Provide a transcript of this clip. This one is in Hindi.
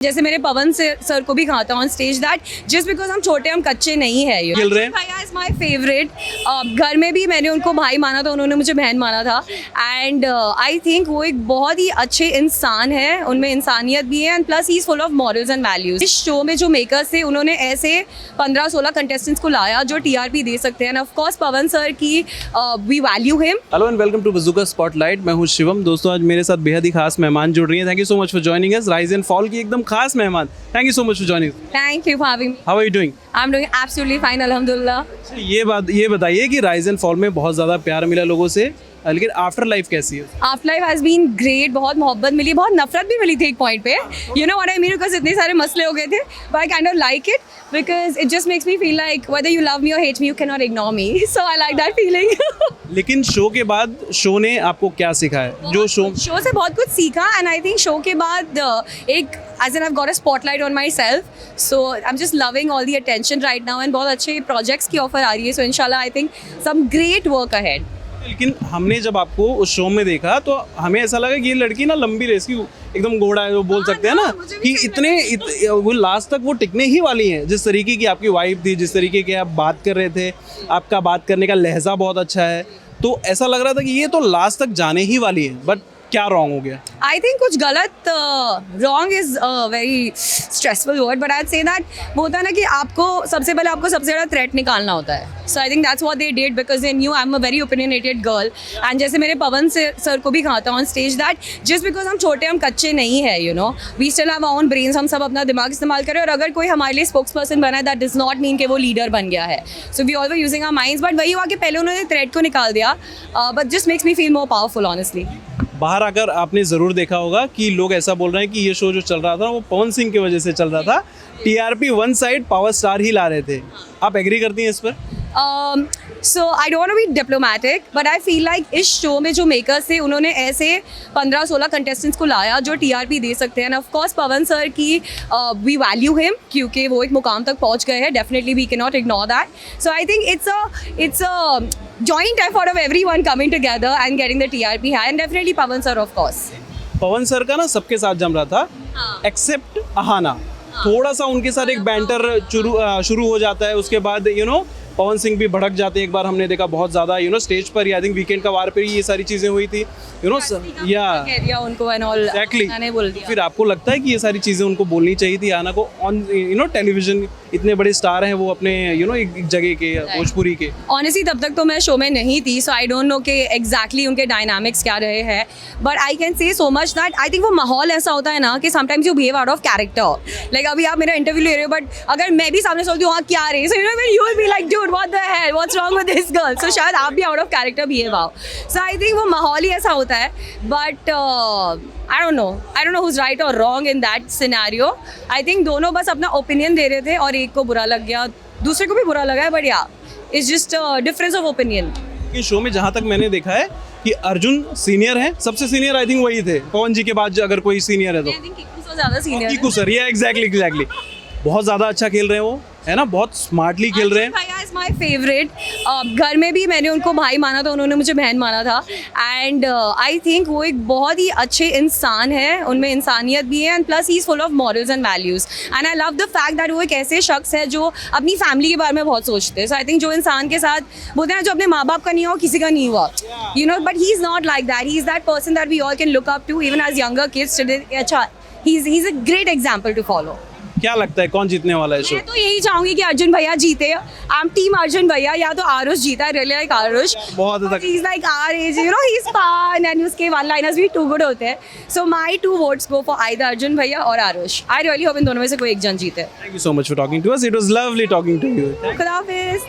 जैसे मेरे पवन सर को भी कहा था on stage that just because हम छोटे हम कच्चे नहीं है ये खेल रहे हैं। भैया इज माय फेवरेट। घर में भी मैंने उनको भाई माना था, उन्होंने मुझे बहन माना था एंड आई थिंक वो एक बहुत ही अच्छे इंसान है, उनमें इंसानियत भी है and plus he is full of morals and values. इस शो में जो मेकर्स थे उन्होंने ऐसे 15-16 कंटेस्टेंट्स को लाया जो टीआरपी दे सकते हैं and of course Pawan sir की we value him. Hello and welcome to bazooka spotlight. मैं हूं शिवम। दोस्तों आज मेरे साथ बेहद ही खास मेहमान जुड़ रही हैं। Thank you so much for joining us. Rise and fall की एकदम खास मेहमान। Thank you so much for joining. Thank you for having me. How are you doing? I'm doing absolutely fine, alhamdulillah. ये बताइए कि राइज एंड फॉल में बहुत ज़्यादा प्यार मिला लोगों से, लेकिन आफ्टर लाइफ कैसी है? After life has been great. बहुत मोहब्बत मिली, बहुत नफरत भी मिली थी एक पॉइंट पे। You know what I mean, because इतने सारे मसले हो गए थे but I kind of like it because it just makes me feel like whether you love me or hate me you can not ignore me, so I like that feeling. लेकिन शो के बाद शो ने आपको क्या सिखाया? जो शो से बहुत कुछ सीखा एंड आई थिंक शो के बाद एक as an I got a spotlight on my self, so I am just loving all the attention right now and बहुत अच्छे प्रोजेक्ट्स की ऑफर आ रही है, सो इंशाल्लाह I think some great work ahead. लेकिन हमने जब आपको उस शो में देखा तो हमें ऐसा लगा कि ये लड़की ना लंबी रेस की एकदम घोड़ा है, वो बोल सकते हैं ना कि वो लास्ट तक वो टिकने ही वाली हैं। जिस तरीके की आपकी वाइफ थी, जिस तरीके के आप बात कर रहे थे, आपका बात करने का लहजा बहुत अच्छा है, तो ऐसा लग रहा था कि ये तो लास्ट तक जाने ही वाली है। बट क्या रॉन्ग हो गया? आई थिंक कुछ गलत, wrong is very stressful word but I say that वो होता है ना कि आपको सबसे ज़्यादा थ्रेट निकालना होता है। So I think that's what they did because they knew I am a very opinionated girl and जैसे मेरे पवन सर को भी कहा था on stage that just because हम छोटे हम कच्चे नहीं है, you know we still have our own brains, हम सब अपना दिमाग इस्तेमाल करें और अगर कोई हमारे लिए स्पोक्स पर्सन बना है दैट डज नॉट मीन कि वो लीडर बन गया है। So we all were using our minds but वही हुआ कि पहले उन्होंने थ्रेट को निकाल दिया but just makes me feel more powerful honestly. बाहर आकर आपने ज़रूर देखा होगा कि लोग ऐसा बोल रहे हैं कि ये शो जो चल रहा था वो पवन सिंह की वजह से चल रहा था। TRP one side power star ही ला रहे थे। आप एग्री करती हैं इस पर? So I don't want to be diplomatic but I feel like इस शो में जो मेकर्स थे उन्होंने ऐसे 15-16 कंटेस्टेंट्स को लाया जो टीआरपी दे सकते हैं and of course Pawan sir की वी वैल्यू हिम क्योंकि वो एक मुकाम तक पहुंच गए हैं। Definitely we can not ignore that. So I think it's a joint effort of everyone coming together and getting the TRP high and definitely Pawan sir of course. Pawan sir का ना सबके साथ जम रहा था एक्सेप्ट अहाना। थोड़ा सा उनके साथ एक बैंटर शुरू हो जाता है, उसके बाद पवन सिंह भी भड़क जाते हैं। एक बार हमने देखा बहुत ज़्यादा स्टेज पर ही, आई थिंक वीकेंड का वार पे ही ये सारी चीज़ें हुई थी या उनको एंड ऑल एक्जैक्टली। बोल दिया। फिर आपको लगता है कि ये सारी चीज़ें उनको बोलनी चाहिए थी आना को ऑन टेलीविजन? इतने बड़े स्टार हैं वो अपने एक जगह के भोजपुरी के। ऑनेस्टली तब तक तो मैं शो में नहीं थी सो आई डोंट नो कि एग्जैक्टली उनके डायनामिक्स क्या रहे हैं but I can say so much that I think वो माहौल ऐसा होता है ना कि sometimes you behave out of character. Like अभी आप मेरा इंटरव्यू ले रहे हो बट अगर मैं भी सामने सोचती हूँ हाँ क्या रही, so you will be like dude what the hell what's wrong with this girl, so शायद आप भी आउट ऑफ कैरेक्टर बिहेव आओ। सो आई थिंक वो माहौल ही ऐसा होता है but I don't know who's right or wrong in that scenario. I think दोनों बस अपना ओपिनियन दे रहे थे और एक को बुरा लग गया, दूसरे को भी बुरा लगा है बट या it's just difference of opinion. इस शो में जहाँ तक मैंने देखा है कि अर्जुन सीनियर है, सबसे सीनियर आई थिंक वही थे पवन जी के बाद। अगर कोई सीनियर है तो I think कीकू से ज़्यादा सीनियर कीकू सर। ये एग्जैक्टली बहुत ज़्यादा अच्छा खेल रहे हैं वो, है ना, बहुत स्मार्टली खेल रहे हैं। भैया इज माय फेवरेट। घर में भी मैंने उनको भाई माना था, उन्होंने मुझे बहन माना था एंड आई थिंक वो एक बहुत ही अच्छे इंसान है, उनमें इंसानियत भी है and plus he is full of morals and values and I love the fact that वो एक ऐसे शख्स है जो अपनी फैमिली के बारे में बहुत सोचते हैं। सो आई थिंक जो इंसान के साथ बोलते हैं जो अपने माँ बाप का नहीं हुआ किसी का नहीं हुआ, but he is not like that. He is that person that we all can look up to even as younger kids. अच्छा, he is a great example to follow. क्या लगता है कौन जीतने वाला है शो? मैं तो यही चाहूंगी कि अर्जुन भैया जीते। आई एम टीम अर्जुन भैया, या तो आरुष जीता है, रियली लाइक आरुष। बहुत हद तक ही is like our age, he is fun and उसके वन लाइनर्स भी टू गुड होते हैं। So my 2 votes go for either Arjun भैया और आरुष। आई रियली होप इन दोनों में से कोई एक जन जीते। Thank you so much for talking to us. It was lovely talking to you. खुदा हाफिज।